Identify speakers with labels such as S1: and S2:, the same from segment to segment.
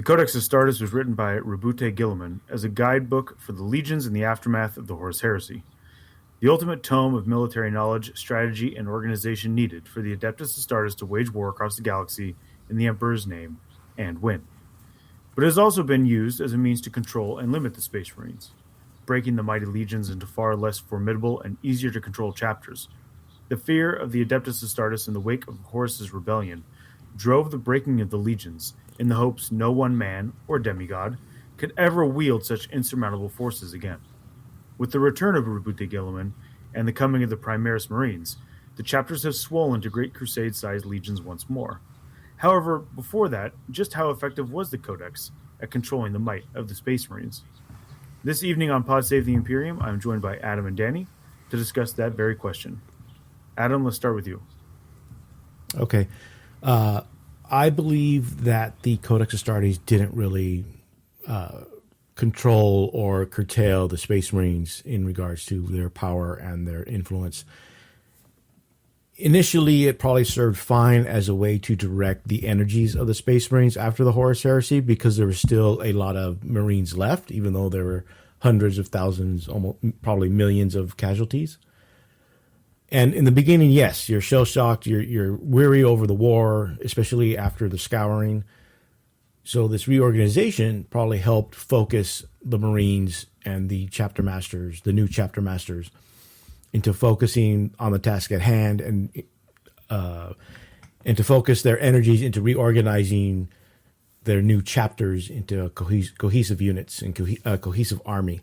S1: The Codex Astartes was written by Rabute Guilliman as a guidebook for the legions in the aftermath of the Horus Heresy, the ultimate tome of military knowledge, strategy, and organization needed for the Adeptus Astartes to wage war across the galaxy in the Emperor's name and win. But it has also been used as a means to control and limit the Space Marines, breaking the mighty legions into far less formidable and easier to control chapters. The fear of the Adeptus Astartes in the wake of Horus's rebellion drove the breaking of the legions in the hopes no one man or demigod could ever wield such insurmountable forces again. With the return of Rabute Guilliman and the coming of the Primaris Marines, the chapters have swollen to great crusade-sized legions once more. However, before that, just how effective was the Codex at controlling the might of the Space Marines? This evening on Pod Save the Imperium, I'm joined by Adam and Danny to discuss that very question. Adam, let's start with you.
S2: Okay. I believe that the Codex Astartes didn't really control or curtail the Space Marines in regards to their power and their influence. Initially, it probably served fine as a way to direct the energies of the Space Marines after the Horus Heresy, because there was still a lot of Marines left, even though there were hundreds of thousands, almost probably millions of casualties. And in the beginning, yes, you're shell-shocked, you're weary over the war, especially after the scouring. So this reorganization probably helped focus the Marines and the chapter masters, the new chapter masters, into focusing on the task at hand and to focus their energies into reorganizing their new chapters into cohesive units and a cohesive army.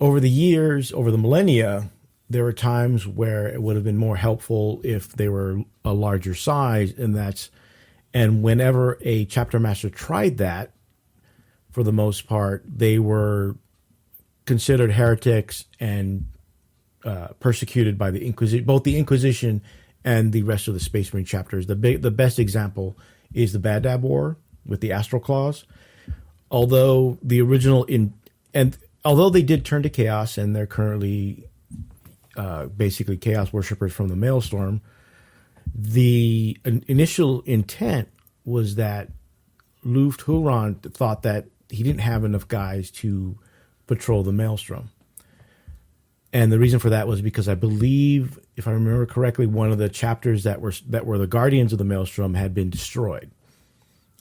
S2: Over the years, over the millennia, there were times where it would have been more helpful if they were a larger size, and whenever a chapter master tried that, for the most part, they were considered heretics and persecuted by the Inquisition, both the Inquisition and the rest of the Space Marine chapters. The best example is the Badab War with the Astral Claws. Although although they did turn to chaos, and they're currently basically chaos worshippers from the Maelstrom, the initial intent was that Luft Huron thought that he didn't have enough guys to patrol the Maelstrom. And the reason for that was because I believe, if I remember correctly, one of the chapters that were the Guardians of the Maelstrom had been destroyed,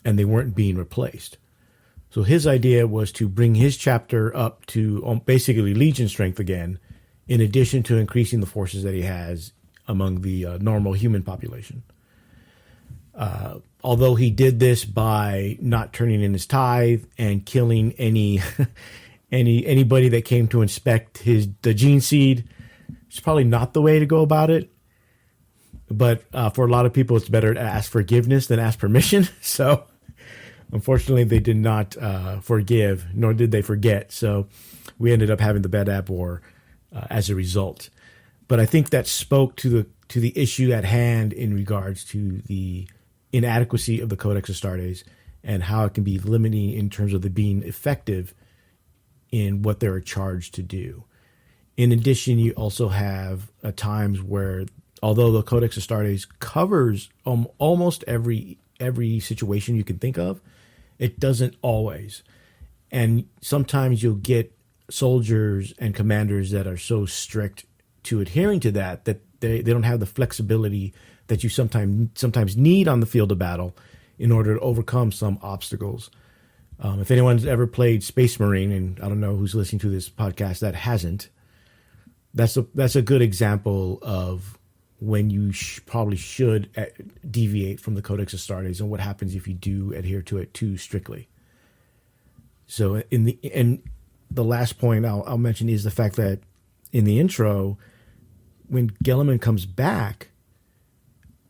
S2: and they weren't being replaced. So his idea was to bring his chapter up to basically Legion strength again, in addition to increasing the forces that he has among the normal human population. Although he did this by not turning in his tithe and killing anybody that came to inspect the gene seed, it's probably not the way to go about it. But for a lot of people, it's better to ask forgiveness than ask permission. So unfortunately, they did not forgive, nor did they forget. So we ended up having the Badab War as a result. But I think that spoke to the issue at hand in regards to the inadequacy of the Codex Astartes and how it can be limiting in terms of the being effective in what they're charged to do. In addition, you also have times where, although the Codex Astartes covers almost every situation you can think of, it doesn't always. And sometimes you'll get soldiers and commanders that are so strict to adhering to that they don't have the flexibility that you sometimes need on the field of battle in order to overcome some obstacles. If anyone's ever played Space Marine, and I don't know who's listening to this podcast that hasn't, that's a good example of when you probably should deviate from the Codex Astartes and what happens if you do adhere to it too strictly. So the last point I'll mention is the fact that in the intro, when Guilliman comes back,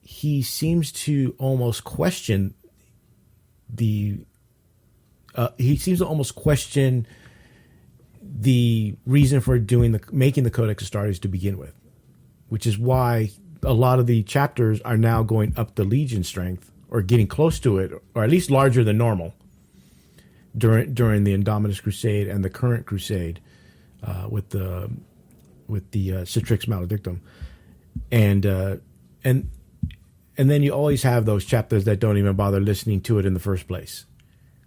S2: he seems to almost question the reason for making the Codex Astartes to begin with, which is why a lot of the chapters are now going up the Legion strength, or getting close to it, or at least larger than normal during the Indominus Crusade and the current Crusade with the Citrix Maledictum, and then you always have those chapters that don't even bother listening to it in the first place,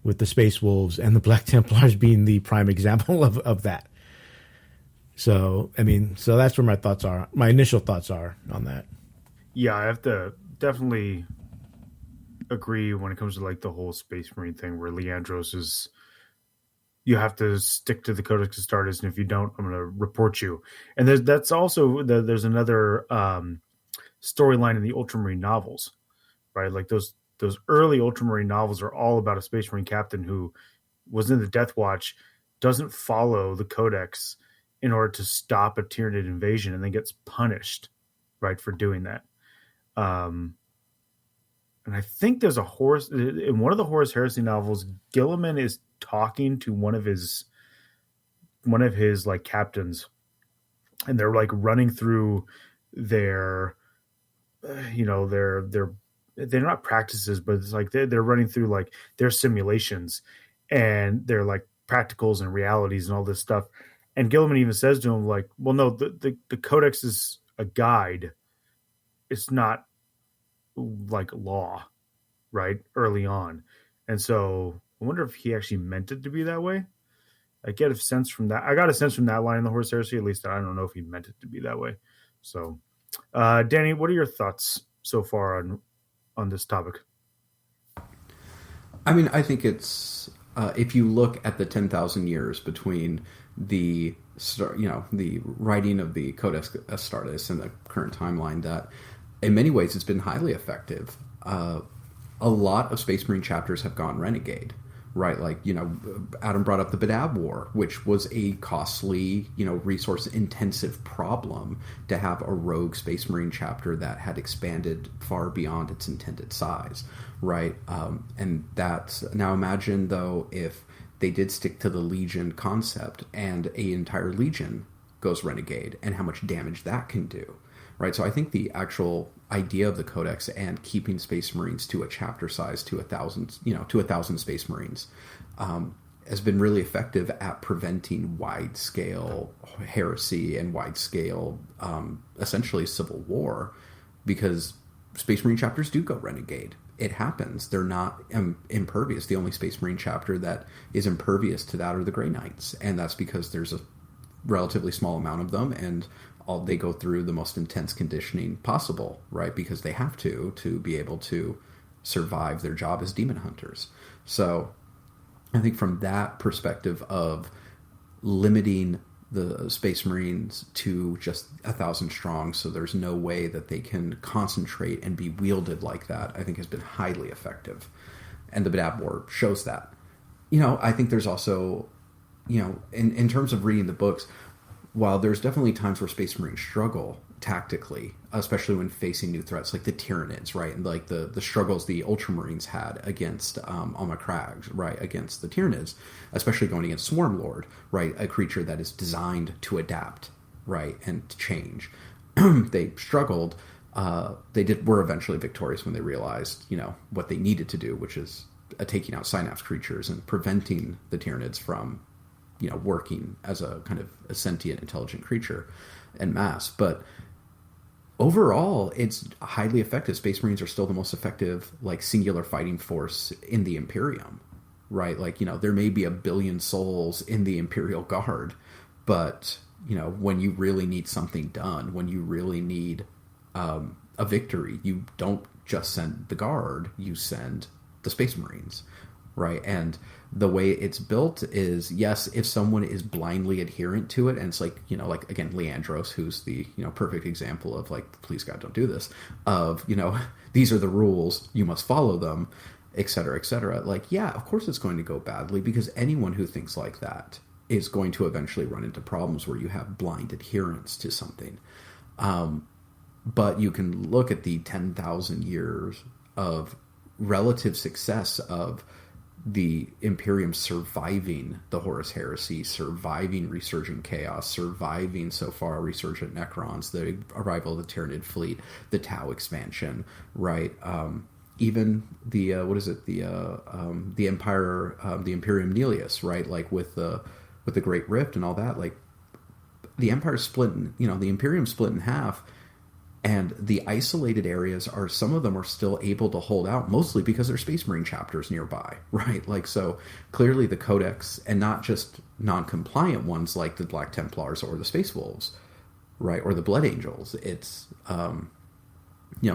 S2: with the Space Wolves and the Black Templars being the prime example of that. So, I mean, so that's where my thoughts are. My initial thoughts are on that.
S1: Yeah, I have to definitely agree when it comes to like the whole Space Marine thing, where Leandros is, you have to stick to the Codex Astartes, and if you don't, I'm going to report you. And that's also there's another storyline in the Ultramarine novels, right? Like those early Ultramarine novels are all about a Space Marine captain who was in the Death Watch, doesn't follow the Codex in order to stop a Tyranid invasion, and then gets punished, right, for doing that. Um, and I think there's a Horus in one of the Horus Heresy novels. Guilliman is talking to one of his like captains, and they're like running through their, they're not practices, but it's like they're running through like their simulations, and they're like practicals and realities and all this stuff. And Guilliman even says to him, like, well, no, the Codex is a guide. It's not like law, right? Early on. And so I wonder if he actually meant it to be that way. I get a sense from that. I got a sense from that line in the Horse Heresy, at least. I don't know if he meant it to be that way. So, Danny, what are your thoughts so far on this topic?
S3: I mean, I think it's if you look at the 10,000 years between the the writing of the Codex Astartes and the current timeline, that in many ways it's been highly effective. A lot of Space Marine chapters have gone renegade, right? Like, Adam brought up the Badab War, which was a costly, resource intensive problem to have a rogue Space Marine chapter that had expanded far beyond its intended size, right? And that's, now imagine though if they did stick to the Legion concept and an entire Legion goes renegade, and how much damage that can do, right? So I think the actual idea of the Codex and keeping Space Marines to a chapter size to 1,000 Space Marines has been really effective at preventing wide scale heresy and wide scale, essentially civil war, because Space Marine chapters do go renegade. It happens. They're not impervious. The only Space Marine chapter that is impervious to that are the Grey Knights, and that's because there's a relatively small amount of them, and they go through the most intense conditioning possible, right? Because they have to be able to survive their job as demon hunters. So I think from that perspective of limiting the Space Marines to just 1,000 strong, so there's no way that they can concentrate and be wielded like that, I think has been highly effective. And the Badab War shows that. I think there's also, in terms of reading the books, while there's definitely times where Space Marines struggle tactically, especially when facing new threats like the Tyranids, right? And like the struggles the Ultramarines had against Alma Crags, right? Against the Tyranids, especially going against Swarmlord, right? A creature that is designed to adapt, right? And to change. They struggled. Were eventually victorious when they realized, what they needed to do, which is taking out Synapse creatures and preventing the Tyranids from working as a kind of a sentient, intelligent creature en masse. But overall, it's highly effective. Space Marines are still the most effective, like, singular fighting force in the Imperium, right? Like, there may be 1 billion souls in the Imperial Guard, but, when you really need something done, when you really need a victory, you don't just send the Guard, you send the Space Marines, right? And the way it's built is, yes, if someone is blindly adherent to it, and it's like, like, again, Leandros, who's the, perfect example of, like, please God, don't do this, of, these are the rules, you must follow them, et cetera, et cetera. Like, yeah, of course it's going to go badly, because anyone who thinks like that is going to eventually run into problems where you have blind adherence to something. But you can look at the 10,000 years of relative success of the Imperium surviving the Horus Heresy, surviving Resurgent Chaos, surviving so far Resurgent Necrons, the arrival of the Tyranid fleet, the Tau expansion, right? Even the the Empire, the Imperium Nihilus, right? Like with the Great Rift and all that, like the Empire split, the Imperium split in half. And the isolated areas are, some of them are still able to hold out, mostly because there's Space Marine chapters nearby, right? Like, so clearly the Codex, and not just non-compliant ones like the Black Templars or the Space Wolves, right, or the Blood Angels, it's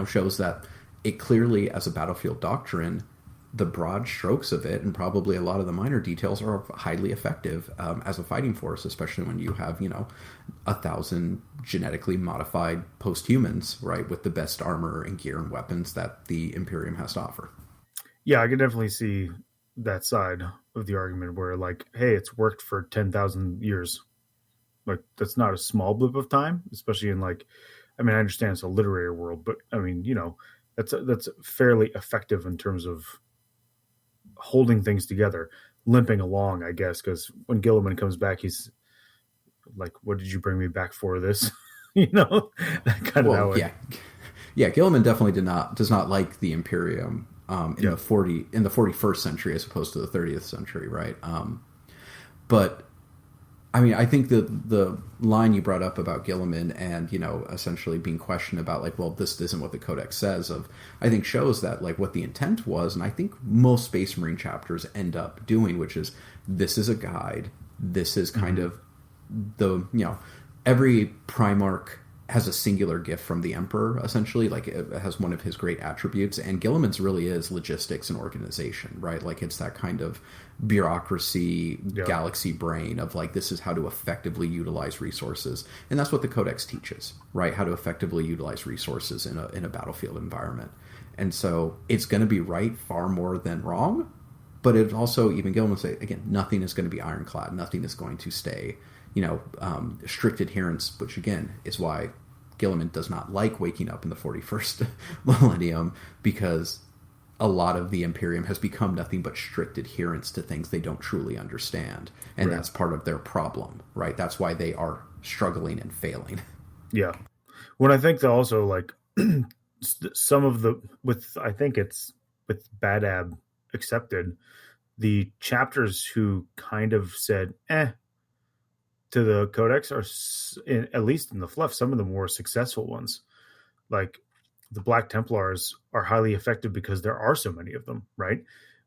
S3: shows that it clearly, as a battlefield doctrine, the broad strokes of it and probably a lot of the minor details are highly effective as a fighting force, especially when you have 1,000 genetically modified post-humans, right, with the best armor and gear and weapons that the Imperium has to offer.
S1: Yeah, I can definitely see that side of the argument where, like, hey, it's worked for 10,000 years. Like, that's not a small blip of time, especially in, like, I mean, I understand it's a literary world, but I mean, that's fairly effective in terms of holding things together, limping along, I guess, because when Guilliman comes back, he's like, "What did you bring me back for this?" That kind of that way.
S3: Yeah. Guilliman definitely does not like the Imperium in the 41st century as opposed to the 30th century, right? But I mean, I think the line you brought up about Guilliman and, essentially being questioned about, like, well, this isn't what the Codex says, I think shows that, like, what the intent was, and I think most Space Marine chapters end up doing, which is, this is a guide. This is kind of every Primarch has a singular gift from the Emperor, essentially. Like, it has one of his great attributes, and Guilliman's really is logistics and organization, right? Like, it's that kind of bureaucracy, galaxy brain of, like, this is how to effectively utilize resources. And that's what the Codex teaches, right? How to effectively utilize resources in a battlefield environment. And so it's going to be right far more than wrong, but it also, even Guilliman would say, again, nothing is going to be ironclad. Nothing is going to stay, strict adherence, which again is why Guilliman does not like waking up in the 41st millennium, because a lot of the Imperium has become nothing but strict adherence to things they don't truly understand. And that's part of their problem, right? That's why they are struggling and failing.
S1: Yeah. When I think that also, like, some of I think it's with Badab accepted, the chapters who kind of said, to the Codex are, at least in the fluff, some of the more successful ones. Like, the Black Templars are highly effective because there are so many of them, right?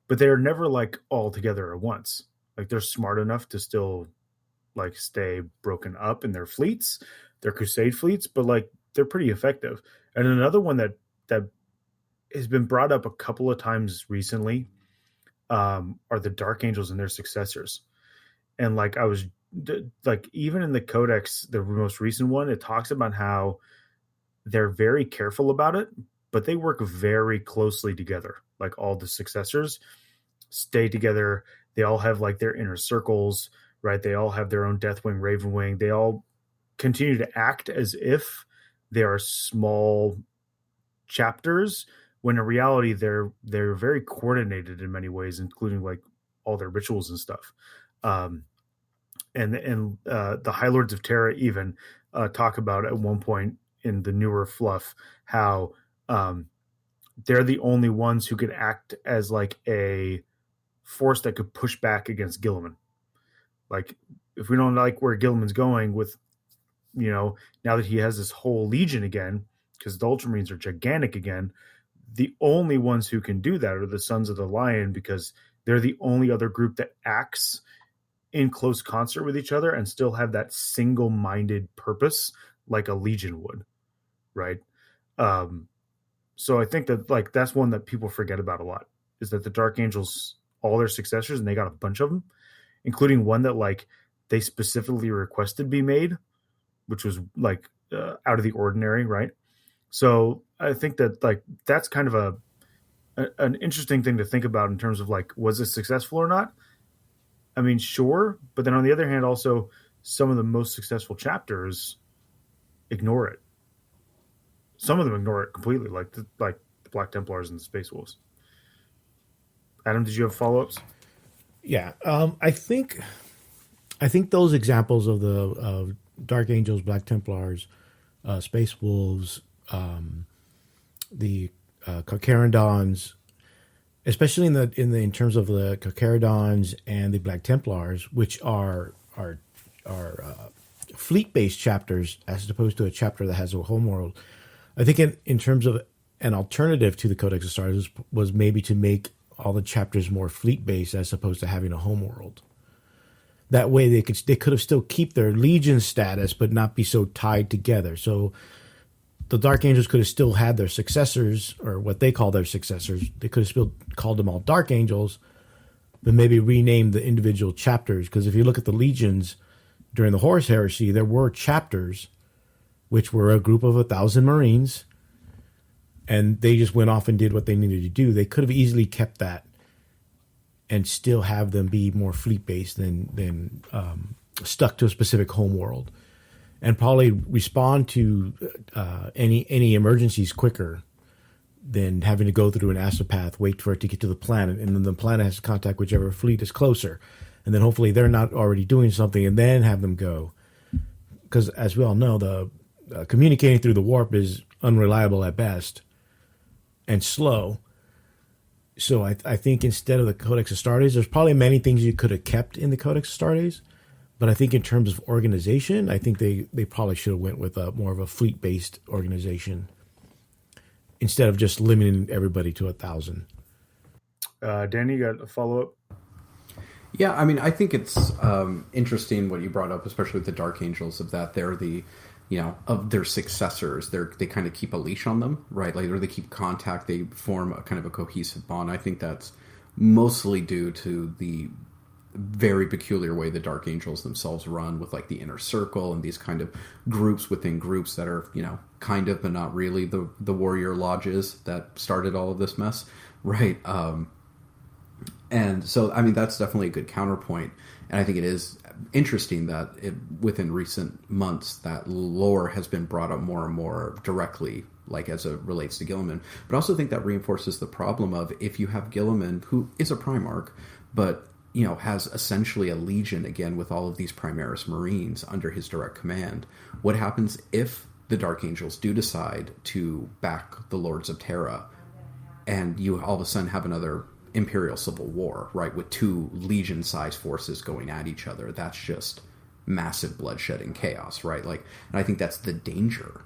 S1: But they're never, like, all together at once. Like, they're smart enough to still, like, stay broken up in their fleets, their crusade fleets, but, like, they're pretty effective. And another one that has been brought up a couple of times recently are the Dark Angels and their successors. And, like, even in the Codex, the most recent one, it talks about how they're very careful about it, but they work very closely together. Like, all the successors stay together. They all have, like, their inner circles, right? They all have their own Deathwing, Ravenwing. They all continue to act as if they are small chapters, when in reality they're very coordinated in many ways, including, like, all their rituals and stuff. And the High Lords of Terra even talk about at one point in the newer fluff how they're the only ones who could act as, like, a force that could push back against Guilliman. Like, if we don't like where Guilliman's going with, now that he has this whole legion again, because the Ultramarines are gigantic again, the only ones who can do that are the Sons of the Lion, because they're the only other group that acts in close concert with each other and still have that single-minded purpose like a legion would, right? So I think that, like, that's one that people forget about a lot, is that the Dark Angels, all their successors, and they got a bunch of them, including one that, like, they specifically requested be made, which was, like, out of the ordinary, right? So I think that, like, that's kind of an interesting thing to think about in terms of, like, was it successful or not? I mean, sure, but then on the other hand, also, some of the most successful chapters ignore it. Some of them ignore it completely, like the Black Templars and the Space Wolves. Adam, did you have follow-ups?
S2: Yeah, I think those examples of the Dark Angels, Black Templars, Space Wolves, the Carcharodons, especially in terms of the Carcharodons and the Black Templars, which are fleet-based chapters as opposed to a chapter that has a homeworld. I think in terms of an alternative to the Codex Astartes was maybe to make all the chapters more fleet based as opposed to having a home world. That way they could have still keep their legion status but not be so tied together. So the Dark Angels could have still had their successors, or what they call their successors. They could have still called them all Dark Angels, but maybe rename the individual chapters. Because if you look at the legions during the Horus Heresy, there were chapters which were a group of 1,000 Marines, and they just went off and did what they needed to do. They could have easily kept that and still have them be more fleet-based than stuck to a specific home world, and probably respond to any emergencies quicker than having to go through an astropath, wait for it to get to the planet, and then the planet has to contact whichever fleet is closer, and then hopefully they're not already doing something, and then have them go. Because as we all know, the communicating through the warp is unreliable at best and slow. So I think instead of the Codex Astartes, there's probably many things you could have kept in the Codex Astartes, but I think in terms of organization, I think they probably should have went with more of a fleet-based organization instead of just limiting everybody to 1,000.
S1: Danny, you got a follow-up?
S3: Yeah, I mean, I think it's interesting what you brought up, especially with the Dark Angels, of that they're the, of their successors. They kind of keep a leash on them, right? Like, or they keep contact. They form a kind of a cohesive bond. I think that's mostly due to the very peculiar way the Dark Angels themselves run, with like the inner circle and these kind of groups within groups that are, kind of, but not really the warrior lodges that started all of this mess, right? And so, I mean, that's definitely a good counterpoint. And I think it is interesting that within recent months, that lore has been brought up more and more directly, like as it relates to Guilliman. But I also think that reinforces the problem of, if you have Guilliman, who is a Primarch, but, has essentially a legion, again, with all of these Primaris Marines under his direct command, what happens if the Dark Angels do decide to back the Lords of Terra, and you all of a sudden have another Imperial Civil War, right, with two legion-sized forces going at each other? That's just massive bloodshed and chaos, right? Like, and I think that's the danger,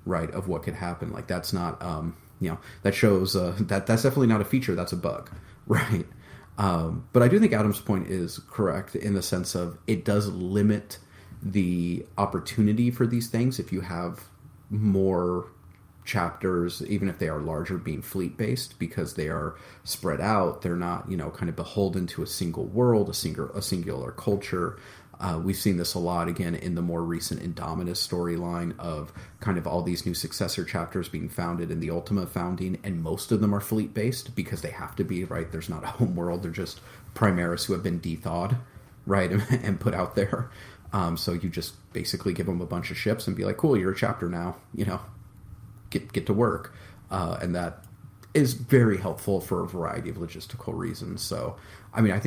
S3: right, of what could happen. Like, that's not, that shows that's definitely not a feature. That's a bug, right? But I do think Adam's point is correct in the sense of, it does limit the opportunity for these things if you have more chapters, even if they are larger, being fleet-based, because they are spread out. They're not, kind of beholden to a single world, a singular culture. We've seen this a lot, again, in the more recent Indominus storyline of kind of all these new successor chapters being founded in the Ultima founding, and most of them are fleet-based because they have to be, right? There's not a home world. They're just Primaris who have been de-thawed, right, and put out there. So you just basically give them a bunch of ships and be like, cool, you're a chapter now, get to work. And that is very helpful for a variety of logistical reasons. So, I mean, I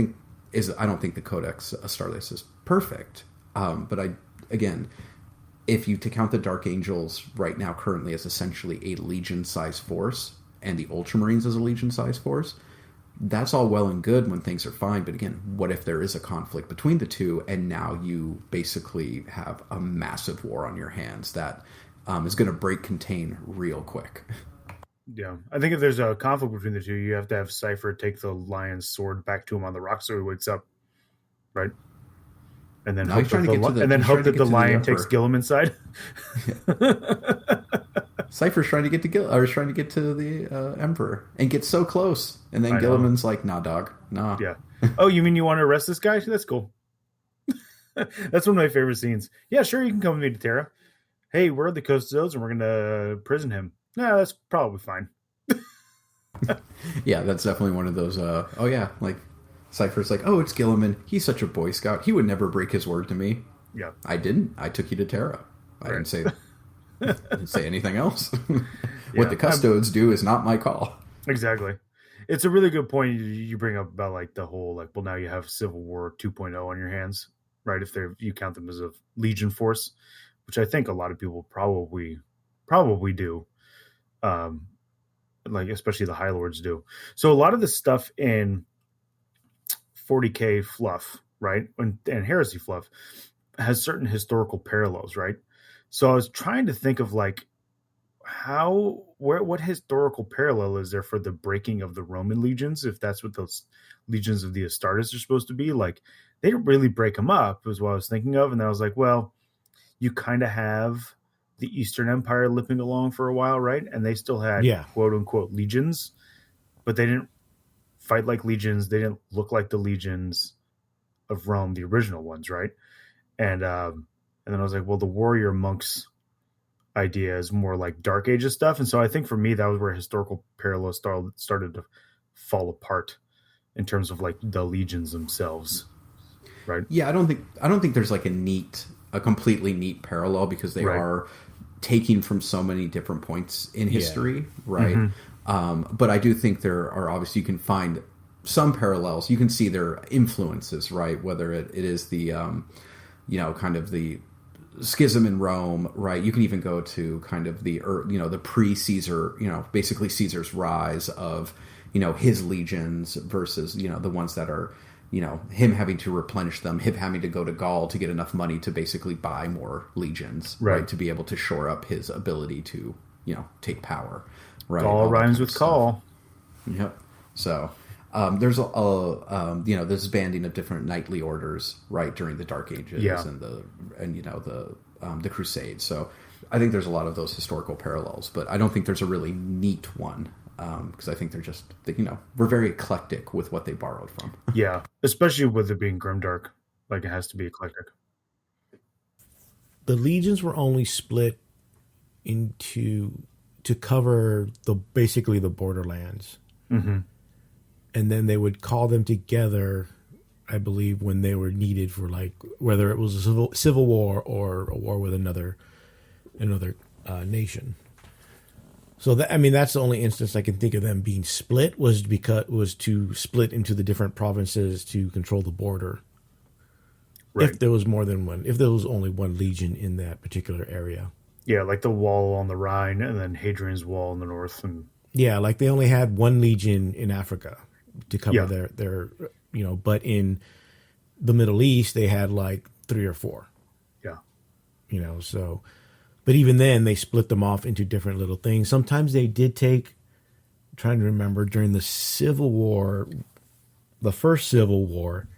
S3: don't think the Codex Astartes is perfect. But again, if you to count the Dark Angels right now currently as essentially a Legion-sized force, and the Ultramarines as a Legion-sized force, that's all well and good when things are fine. But again, what if there is a conflict between the two, and now you basically have a massive war on your hands that is going to break contain real quick?
S1: Yeah, I think if there's a conflict between the two, you have to have Cypher take the lion's sword back to him on the rock so he wakes up, right? And then hope that the lion takes Guilliman's side.
S3: Cypher's trying to get to the Emperor and get so close, and then Guilliman's like, "Nah, dog, nah."
S1: Yeah. Oh, you mean you want to arrest this guy? That's cool. That's one of my favorite scenes. Yeah, sure, you can come with me to Terra. Hey, we're at the Custodes and we're gonna prison him. Nah, that's probably fine.
S3: Yeah, that's definitely one of those. Oh yeah, like Cypher's like, oh, it's Guilliman. He's such a Boy Scout. He would never break his word to me.
S1: Yeah,
S3: I didn't. I took you to Terra. I didn't say anything else. What the Custodes do is not my call.
S1: Exactly. It's a really good point you bring up about like the whole like, well, now you have Civil War 2.0 on your hands, right? If you count them as a Legion force, which I think a lot of people probably do, like especially the High Lords do. So a lot of the stuff in 40K fluff, right, and Heresy fluff has certain historical parallels, right? So I was trying to think of like what historical parallel is there for the breaking of the Roman legions, if that's what those legions of the Astartes are supposed to be? Like, they didn't really break them up, was what I was thinking of. And then I was like, well, you kind of have the Eastern Empire limping along for a while, right? And they still had
S2: Yeah.
S1: quote unquote legions, but they didn't fight like legions. They didn't look like the legions of Rome, the original ones, right? And then I was like, well, the warrior monks idea is more like Dark Ages stuff. And so I think for me, that was where historical parallels started to fall apart in terms of like the legions themselves, right?
S3: Yeah, I don't think there's like a completely neat parallel, because they
S1: Right.
S3: are taking from so many different points in history, right?
S1: Mm-hmm.
S3: But I do think there are, obviously you can find some parallels. You can see their influences, right? Whether it is the kind of the schism in Rome, right? You can even go to kind of the pre-Caesar, basically Caesar's rise of his legions versus the ones that are him having to replenish them, him having to go to Gaul to get enough money to basically buy more legions, right? To be able to shore up his ability to take power, right?
S1: Gaul rhymes with call.
S3: Yep. So there's this banding of different knightly orders, right, during the Dark Ages and the Crusades. So I think there's a lot of those historical parallels, but I don't think there's a really neat one, because I think they're just we're very eclectic with what they borrowed from.
S1: Yeah, especially with it being grimdark, like it has to be eclectic.
S2: The legions were only split to cover basically the borderlands.
S1: Mm-hmm.
S2: And then they would call them together, I believe, when they were needed for, like, whether it was a civil war or a war with another nation. So that's the only instance I can think of them being split, was to split into the different provinces to control the border. Right. If there was more than one, if there was only one legion in that particular area.
S1: Yeah, like the wall on the Rhine, and then Hadrian's Wall in the north, and
S2: yeah, like they only had one legion in Africa to cover their but in the Middle East they had like 3 or 4.
S1: Yeah.
S2: So, but even then they split them off into different little things. Sometimes they did take, I'm trying to remember, during the Civil War, the first Civil War.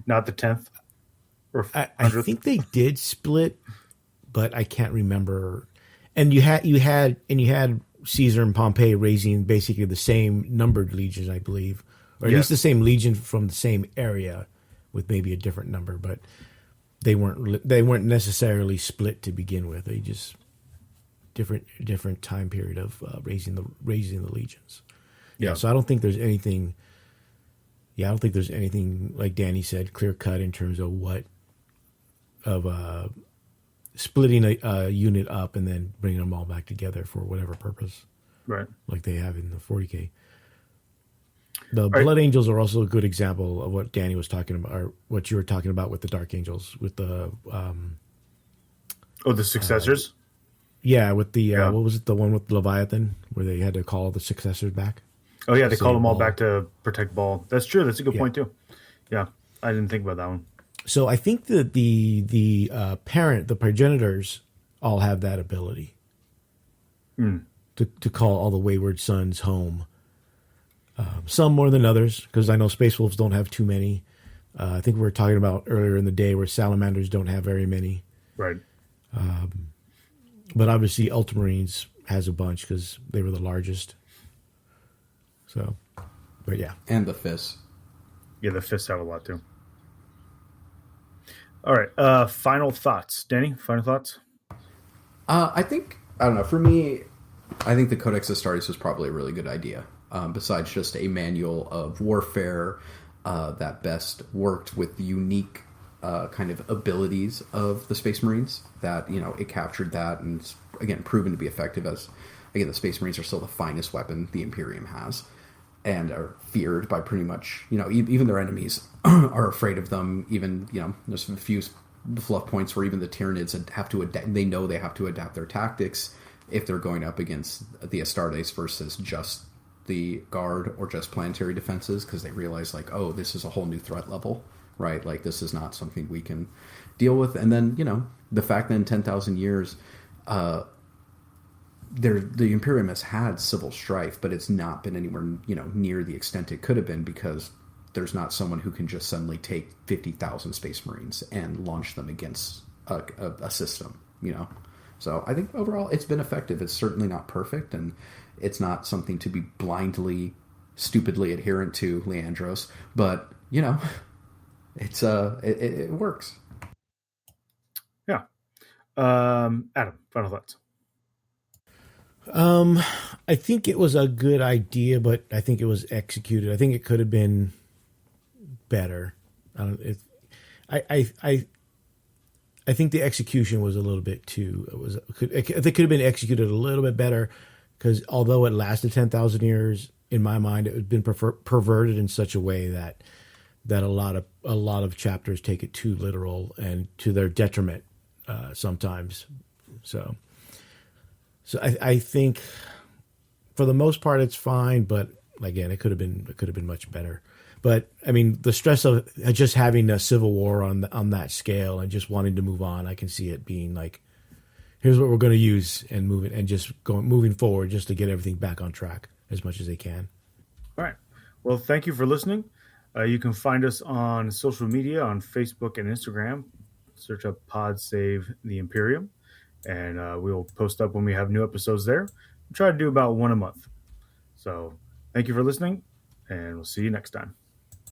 S1: Not the 10th or 100th.
S2: I think they did split, but I can't remember. And you had Caesar and Pompey raising basically the same numbered legions, I believe, or at least the same legion from the same area, with maybe a different number. But they weren't necessarily split to begin with. They just different time period of raising the legions.
S1: Yeah.
S2: So I don't think there's anything. Yeah, I don't think there's anything, like Danny said, clear cut in terms of splitting a unit up and then bringing them all back together for whatever purpose,
S1: right?
S2: Like they have in the 40K. The Blood Angels are also a good example of what Danny was talking about, or what you were talking about with the Dark Angels, with the
S1: the successors.
S2: With the what was it, the one with Leviathan, where they had to call the successors back?
S1: Oh yeah, they called them all back to protect Baal. That's true. That's a good point too. Yeah, I didn't think about that one.
S2: So I think that the progenitors all have that ability to call all the wayward sons home. Some more than others, because I know Space Wolves don't have too many. I think we were talking about earlier in the day where Salamanders don't have very many.
S1: Right.
S2: But obviously Ultramarines has a bunch because they were the largest. So, but yeah.
S3: And the Fists.
S1: Yeah, the Fists have a lot too. All right. Final thoughts. Danny, final thoughts?
S3: I don't know. For me, I think the Codex Astartes was probably a really good idea. Besides just a manual of warfare that best worked with the unique kind of abilities of the Space Marines, that, it captured that, and it's, again, proven to be effective, as, again, the Space Marines are still the finest weapon the Imperium has, and are feared by pretty much, even their enemies are afraid of them. Even, there's a few fluff points where even the Tyranids have to adapt. They know they have to adapt their tactics if they're going up against the Astartes versus just the Guard or just planetary defenses, because they realize, like, oh, this is a whole new threat level, right? Like, this is not something we can deal with. And then, the fact that in 10,000 years, the Imperium has had civil strife, but it's not been anywhere near the extent it could have been, because there's not someone who can just suddenly take 50,000 Space Marines and launch them against a system. So I think overall it's been effective. It's certainly not perfect, and it's not something to be blindly, stupidly adherent to, Leandros. But it's it works.
S1: Yeah. Adam, final thoughts.
S2: I think it was a good idea, but I think it was executed. I think it could have been better. I think the execution was a little bit too. It could have been executed a little bit better, because although it lasted 10,000 years, in my mind, it had been perverted in such a way that a lot of chapters take it too literal and to their detriment sometimes. So I think for the most part it's fine, but again, it could have been much better. But I mean, the stress of just having a civil war on that scale and just wanting to move on, I can see it being like, here's what we're going to use and moving forward just to get everything back on track as much as they can.
S1: All right. Well, thank you for listening. You can find us on social media on Facebook and Instagram. Search up Pod Save the Imperium, and we will post up when we have new episodes there. We try to do about one a month. So thank you for listening, and we'll see you next time.